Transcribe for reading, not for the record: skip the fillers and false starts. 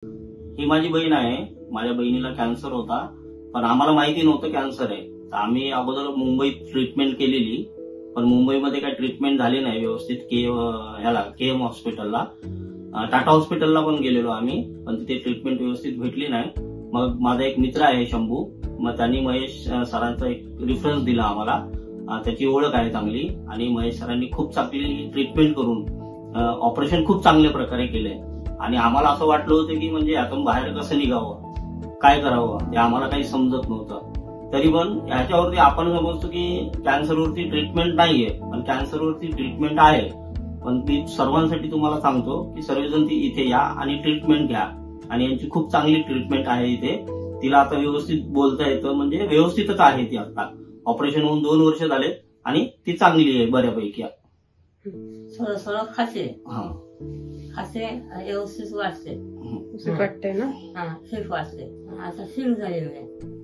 ही माझी बहीण आहे. माझ्या बहिणीला कॅन्सर होता, पण आम्हाला माहिती नव्हतं कॅन्सर आहे. तर आम्ही अगोदर मुंबईत ट्रीटमेंट केलेली, पण मुंबईमध्ये काही ट्रीटमेंट झाली नाही व्यवस्थित. केएम हॉस्पिटलला, टाटा हॉस्पिटलला पण गेलेलो आम्ही, पण तिथे ट्रीटमेंट व्यवस्थित भेटली नाही. मग माझा एक मित्र आहे शंभू, मग त्यांनी महेश सरांचा एक रेफरन्स दिला आम्हाला. त्याची ओळख आहे चांगली, आणि महेश सरांनी खूप चांगली ट्रीटमेंट करून ऑपरेशन खूप चांगल्या प्रकारे केलंय. आणि आम्हाला असं वाटलं होतं की म्हणजे यातून बाहेर कसं निघावं, काय करावं, ते आम्हाला काही समजत नव्हतं. तरी पण ह्याच्यावरती आपण समजतो की कॅन्सरवरती ट्रीटमेंट नाहीये, पण कॅन्सरवरती ट्रीटमेंट आहे. पण ती सर्वांसाठी तुम्हाला सांगतो की सर्वजण ती इथे या आणि ट्रीटमेंट घ्या. आणि यांची खूप चांगली ट्रीटमेंट आहे इथे. तिला आता व्यवस्थित बोलता येतं, म्हणजे व्यवस्थितच आहे ती. आता ऑपरेशन होऊन 2 वर्ष झाले आणि ती चांगली आहे बऱ्यापैकी. थोडं खाते हा, खाते व्यवस्थित वाटते. वाटतंय ना. हा, ठीक वाटते. आता ठीक झालेलं आहे.